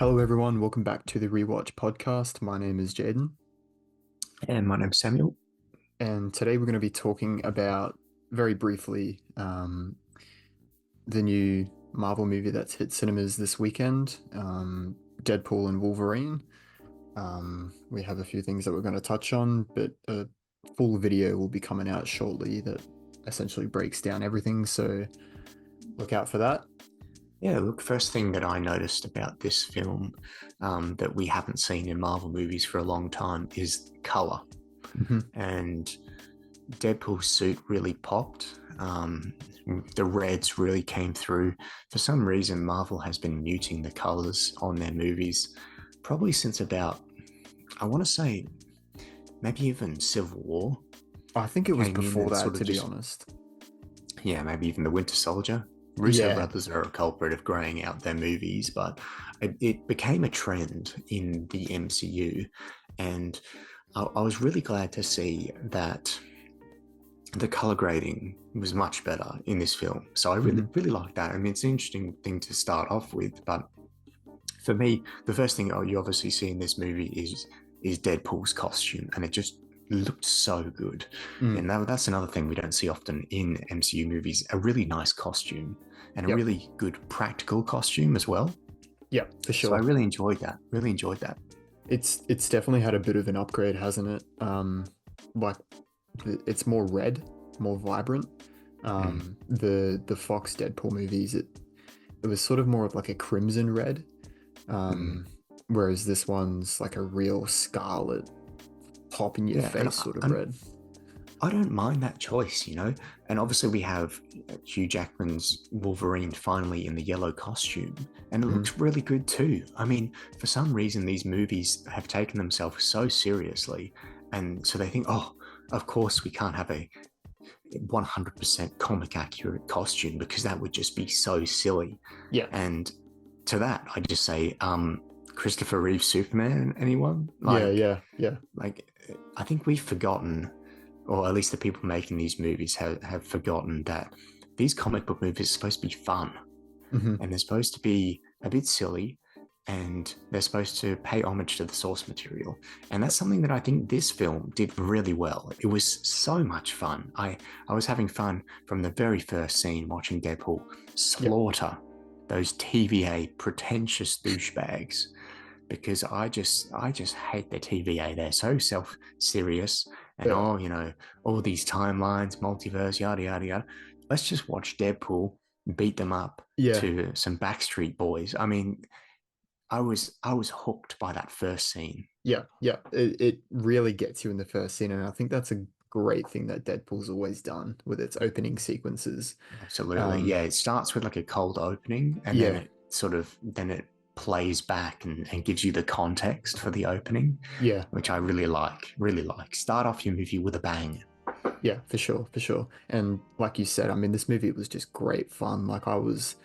Hello, everyone. Welcome back to the Rewatch podcast. My name is Jayden, And my name's Samuel. and today we're going to be talking about very briefly the new Marvel movie that's hit cinemas this weekend, Deadpool and Wolverine. We have a few things that we're going to touch on, but a full video will be coming out shortly that essentially breaks down everything. So look out for that. Yeah, look, first thing that I noticed about this film that we haven't seen in Marvel movies for a long time is color. Mhm. And Deadpool's suit really popped. The reds really came through. For some reason, Marvel has been muting the colors on their movies probably since about, I want to say, maybe even Civil War I think it was came in before and that, sort of to be just, honest. yeah, maybe even the Winter Soldier. Russo Yeah. brothers are a culprit of graying out their movies, but it became a trend in the MCU. And I was really glad to see that the color grading was much better in this film. So I really, Mhm. really like that. I mean, it's an interesting thing to start off with, but for me, the first thing you obviously see in this movie is Deadpool's costume, and it just looked so good. Mm. And that's another thing we don't see often in MCU movies: a really nice costume and a Yep. really good practical costume as well. Yep, for So I sure. really enjoyed that. Really enjoyed that. It's definitely had a bit of an upgrade, hasn't it? Like it's more red, more vibrant. Mm, The Fox Deadpool movies, it was sort of more of like a crimson red, mm. um, whereas this one's like a real scarlet, pop in your Yeah, and face sort of and red. I don't mind that choice, you know. And obviously, we have Hugh Jackman's Wolverine finally in the yellow costume, and it Mhm. looks really good too. I mean, for some reason, these movies have taken themselves so seriously, and so they think, oh, of course, we can't have a 100% comic accurate costume because that would just be so silly. Yeah, And to that, I just say, Christopher Reeve Superman, anyone? yeah, yeah, yeah. Like, I think we've forgotten, or at least the people making these movies have forgotten that these comic book movies are supposed to be fun, Hmm. and they're supposed to be a bit silly, and they're supposed to pay homage to the source material. And that's something that I think this film did really well. It was so much fun. I was having fun from the very first scene watching Deadpool Yep. slaughter those TVA pretentious douchebags, because I just hate their TVA. They're so self serious and Yeah, all these timelines, multiverse, yada yada yada. Let's just watch Deadpool beat them up yeah, to some Backstreet Boys. I mean, I was hooked by that first scene. yeah, yeah. It really gets you in the first scene, and I think that's a great thing that Deadpool's always done with its opening sequences. Absolutely, Um, yeah. It starts with like a cold opening, and then yeah, it plays back and gives you the context for the opening, yeah, which I really like. Really like. Start off your movie with a bang. yeah, for sure, for sure. And like you said, I mean, this movie was just great fun. Like I was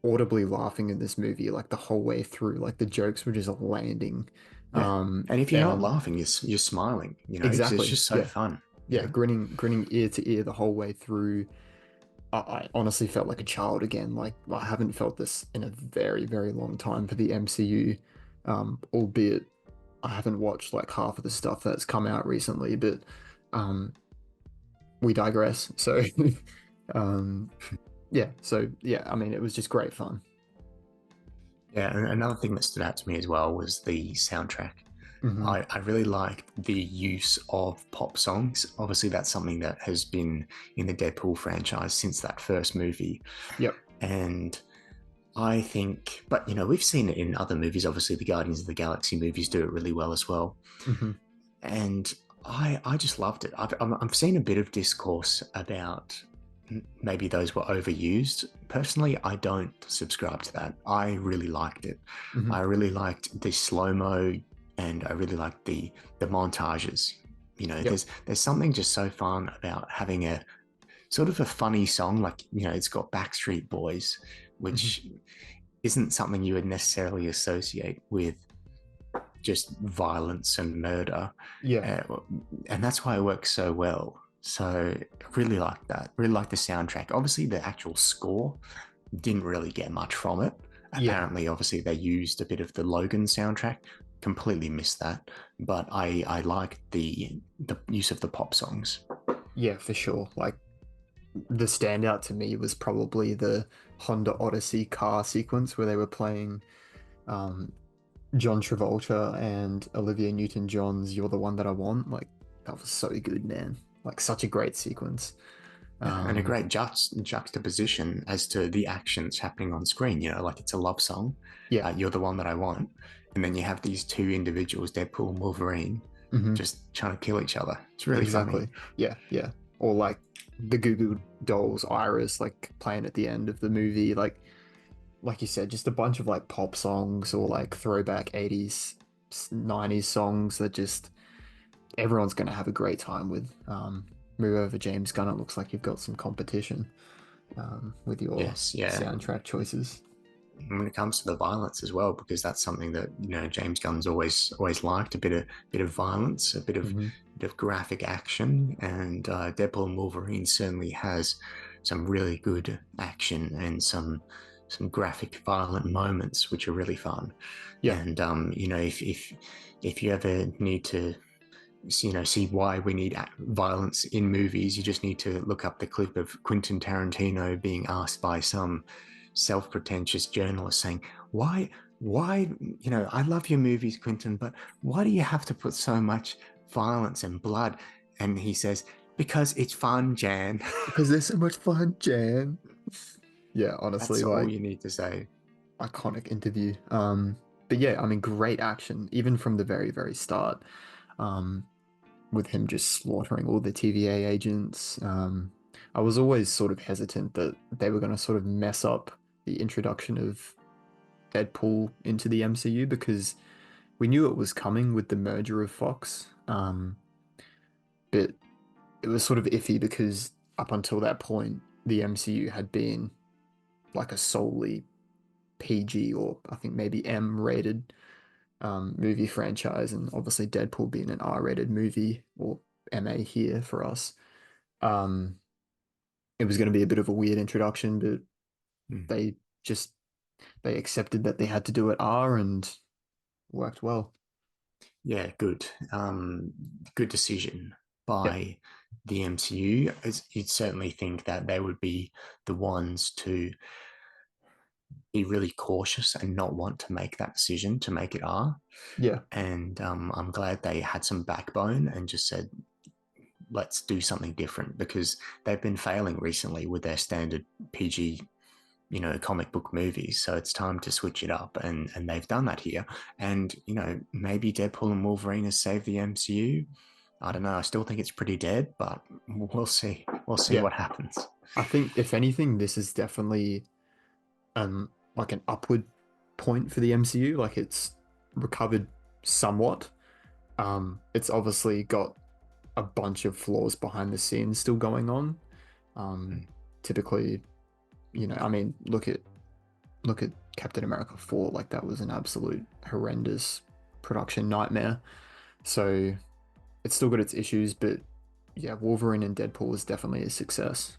audibly laughing in this movie like the whole way through. Like the jokes were just landing. Yeah. And if you're not And laughing, you're smiling, because it's exactly, just so yeah, fun, yeah, grinning ear to ear the whole way through. I honestly felt like a child again. Like I haven't felt this in a very, very long time for the MCU. Albeit I haven't watched like half of the stuff that's come out recently, but um, we digress. So, um, yeah. So yeah, I mean, it was just great fun. Yeah, and another thing that stood out to me as well was the soundtrack. Hmm. I really liked the use of pop songs. Obviously, that's something that has been in the Deadpool franchise since that first movie. Yep. And I think, but we've seen it in other movies. Obviously, the Guardians of the Galaxy movies do it really well as well. Hmm. And I just loved it. I've seen a bit of discourse about maybe those were overused. Personally, I don't subscribe to that. I really liked it. Hmm. I really liked the slow mo, and I really liked the montages. Yep. There's something just so fun about having a sort of a funny song, like it's got Backstreet Boys, Hmm. which isn't something you would necessarily associate with just violence and murder, Yeah. uh, and that's why it works so well. So I really like that. Really like the soundtrack. Obviously, the actual score didn't really get much from it. Yeah, Apparently, obviously, they used a bit of the Logan soundtrack. Completely missed that, but I liked the use of the pop songs. yeah, for sure. Like the standout to me was probably the Honda Odyssey car sequence where they were playing um, John Travolta and Olivia Newton-John's "You're the One That I Want." Like that was so good, man. Like such a great sequence. Yeah, and a Um, great juxtaposition as to the actions happening on screen. Like it's a love song. yeah, You're the one that I want, and then you have these two individuals, Deadpool and Wolverine, hmm just trying to kill each other. It's really funny. exactly. Yeah, yeah. Or like the Goo Goo Dolls Iris like playing at the end of the movie. Like you said, just a bunch of like pop songs or like throwback 80s, 90s songs that just everyone's going to have a great time with. Move over, James Gunn. It looks like you've got some competition with your Yes, yeah. soundtrack choices. When it comes to the violence as well, because that's something that James Gunn's always liked, a bit of violence, Hmm bit of graphic action, and Deadpool and Wolverine certainly has some really good action and some graphic violent moments which are really fun. Yeah, And if you ever need to see why we need violence in movies, you just need to look up the clip of Quentin Tarantino being asked by some self-pretentious journalist saying, why, I love your movies, Quentin, but why do you have to put so much violence and blood? And he says, because it's fun, Jan. because they're so much fun, Jan. Yeah, That's honestly, all like you need to say. iconic interview. But yeah, I mean, great action, even from the very, very start. Um, with him just slaughtering all the TVA agents. I was always sort of hesitant that they were going to sort of mess up the introduction of Deadpool into the MCU because we knew it was coming with the merger of Fox. But it was sort of iffy because up until that point, the MCU had been like a solely PG or I think maybe M rated movie franchise, and obviously Deadpool being an R-rated movie or MA here for us. Um, it was going to be a bit of a weird introduction, but Mm. they just they accepted that they had to do it R and worked well. Yeah, good. Good decision Yeah, by the MCU. You'd certainly think that they would be the ones to be really cautious and not want to make that decision to make it R. yeah, And I'm glad they had some backbone and just said, let's do something different because they've been failing recently with their standard PG comic book movies, so it's time to switch it up, and they've done that here. And maybe Deadpool and Wolverine has saved the MCU. I don't know, I still think it's pretty dead, but we'll see yeah. what happens. I think if anything, this is definitely like an upward point for the MCU. Like it's recovered somewhat. It's obviously got a bunch of flaws behind the scenes still going on. Um, Mm. typically, I mean, look at Captain America 4, like that was an absolute horrendous production nightmare. So it's still got its issues, but yeah, Wolverine and Deadpool is definitely a success.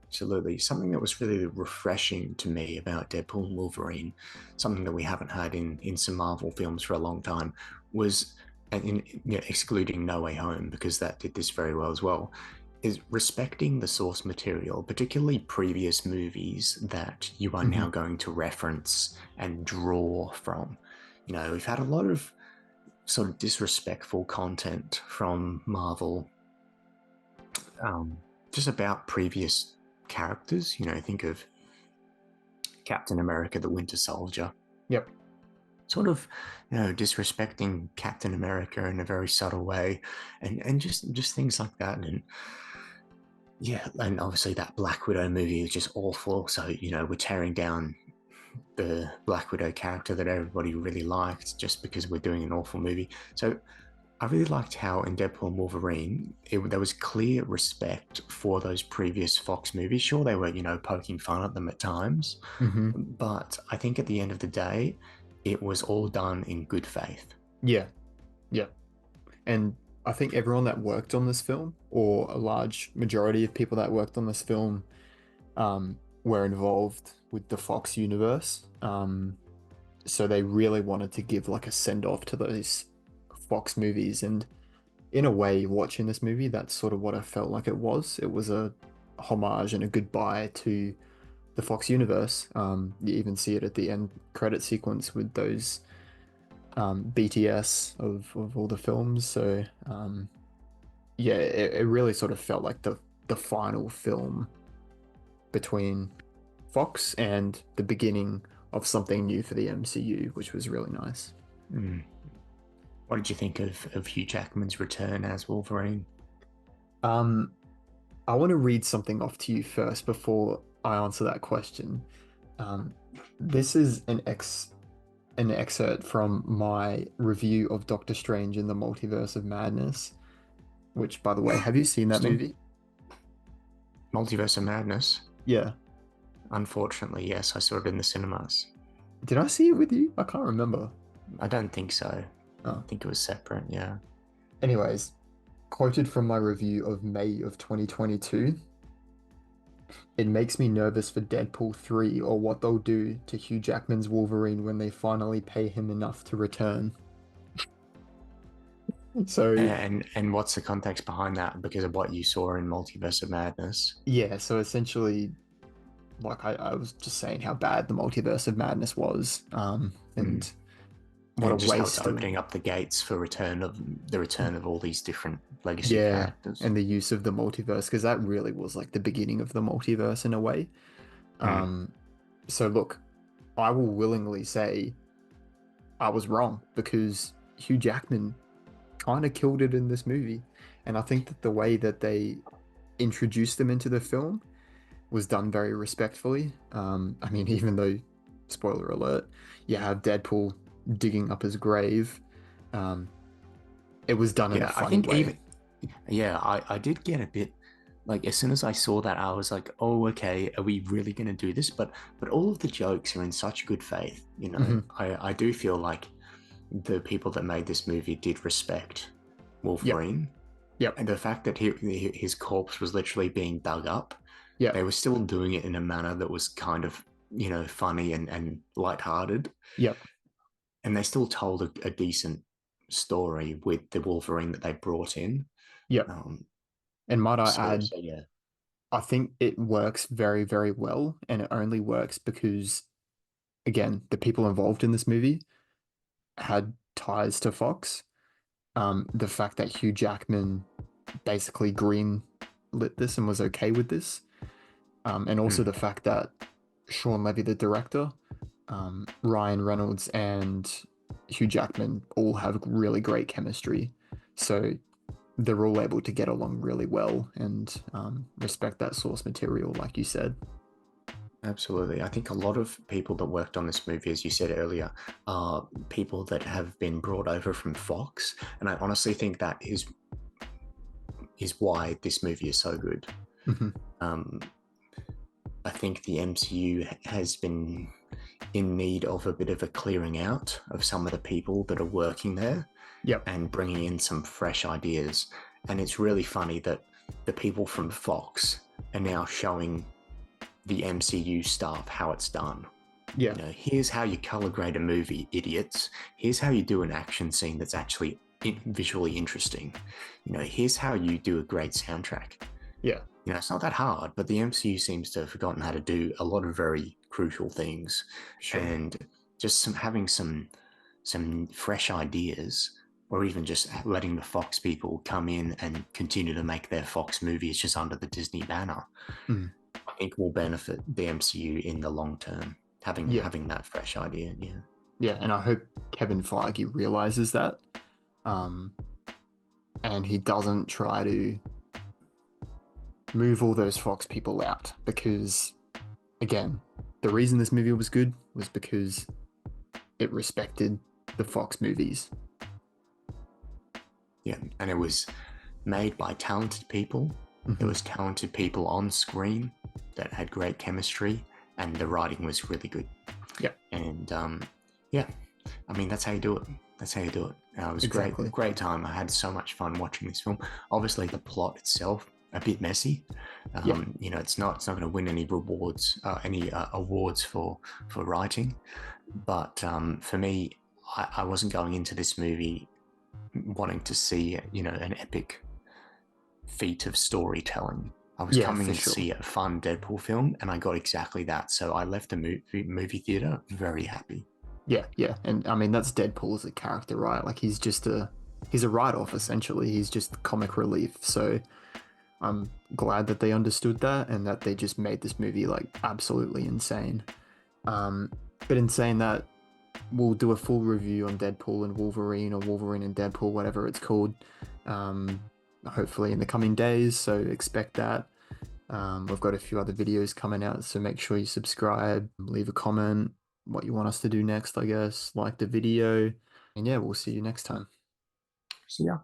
Absolutely. Something that was really refreshing to me about Deadpool and Wolverine, something that we haven't had in some Marvel films for a long time, was, and excluding No Way Home, because that did this very well as well, is respecting the source material, particularly previous movies that you are Hmm now going to reference and draw from. We've had a lot of sort of disrespectful content from Marvel, just about previous characters. Think of Captain America, the Winter Soldier, Yep. sort of, disrespecting Captain America in a very subtle way, and just things like that. And yeah, and obviously that Black Widow movie is just awful. So we're tearing down the Black Widow character that everybody really liked just because we're doing an awful movie. So I really liked how in Deadpool and Wolverine, there was clear respect for those previous Fox movies. Sure, they were, poking fun at them at times, hmm but I think at the end of the day, it was all done in good faith. Yeah. Yeah. And I think everyone that worked on this film, or a large majority of people that worked on this film, were involved with the Fox universe. So they really wanted to give like a send off to those Fox movies. And in a way, watching this movie, that's sort of what I felt like it was. It was a homage and a goodbye to the Fox universe. You even see it at the end credit sequence with those BTS of all the films. So yeah, it really sort of felt like the final film between Fox and the beginning of something new for the MCU, which was really nice. Mm. What did you think of Hugh Jackman's return as Wolverine? Um, I want to read something off to you first before I answer that question. Um, this is an excerpt from my review of Doctor Strange in the Multiverse of Madness, which, by the way, have you seen that Interesting. movie? Multiverse of Madness. Yeah. Unfortunately, yes, I saw it in the cinemas. Did I see it with you? I can't remember. I don't think so. I Oh. think it was separate. Yeah. Anyways, quoted from my review of May of 2022, it makes me nervous for Deadpool 3 or what they'll do to Hugh Jackman's Wolverine when they finally pay him enough to return. So, And what's the context behind that? Because of what you saw in Multiverse of Madness. yeah, so essentially, like I was just saying how bad the Multiverse of Madness was, Mm. and what a And just how it's waste of, opening up the gates for the return of all these different legacy yeah, characters. and the use of the multiverse, because that really was like the beginning of the multiverse in a way. Mm. Um, so look, I will willingly say I was wrong because Hugh Jackman kind of killed it in this movie. And I think that the way that they introduced him into the film was done very respectfully. I mean, even though, spoiler alert, you have Deadpool digging up his grave, um, it was done in a Yeah, I funny think way. even yeah, I did get a bit like as soon as I saw that, I was like, oh, okay, are we really going to do this? But all of the jokes are in such good faith. Hmm. I do feel like the people that made this movie did respect Yep, Wolverine, yep, and the fact that his corpse was literally being dug up, yep, they were still doing it in a manner that was kind of funny and lighthearted, yep, and they still told a decent story with the Wolverine that they brought in. yep. Um, And might I so, add, so yeah, I think it works very, very well, and it only works because, again, the people involved in this movie had ties to Fox. The fact that Hugh Jackman basically green lit this and was okay with this, and also mm, the fact that Sean Levy, the director, Ryan Reynolds, and Hugh Jackman all have really great chemistry. So they're all able to get along really well and respect that source material, like you said. absolutely. I think a lot of people that worked on this movie, as you said earlier, are people that have been brought over from Fox, and I honestly think that is why this movie is so good. Hmm. Um, I think the MCU has been in need of a bit of a clearing out of some of the people that are working there Yep. and bringing in some fresh ideas. And it's really funny that the people from Fox are now showing the MCU staff how it's done. Yeah. Here's how you color grade a movie, idiots. Here's how you do an action scene that's actually visually interesting. Here's how you do a great soundtrack. Yeah. It's not that hard, but the MCU seems to have forgotten how to do a lot of very crucial things, Sure. and just having some fresh ideas, or even just letting the Fox people come in and continue to make their Fox movies just under the Disney banner, Mm. I think will benefit the MCU in the long term. Having Yeah. having that fresh idea, yeah. Yeah. And I hope Kevin Feige realizes that. Um, and he doesn't try to move all those Fox people out because, again, the reason this movie was good was because it respected the Fox movies. Yeah, and it was made by talented people. There Hmm. was talented people on screen that had great chemistry, and the writing was really good. Yeah, And yeah, I mean that's how you do it. That's how you do it. It was a exactly. great time. I had so much fun watching this film. Obviously, the plot itself a bit messy. Yeah, It's not going to win any rewards, any awards for writing. But for me, I wasn't going into this movie wanting to see an epic feat of storytelling. I was yeah, coming for in to sure. see a fun Deadpool film, and I got exactly that. So I left the movie theater very happy. Yeah, yeah. And I mean that's Deadpool as a character, right? Like he's a write-off essentially. He's just comic relief. So I'm glad that they understood that and that they just made this movie like absolutely insane. Um, but in saying that, we'll do a full review on Deadpool and Wolverine or Wolverine and Deadpool, whatever it's called. Um, hopefully in the coming days, so expect that. We've got a few other videos coming out, so make sure you subscribe, leave a comment, what you want us to do next, I guess, like the video. And yeah, we'll see you next time. So yeah.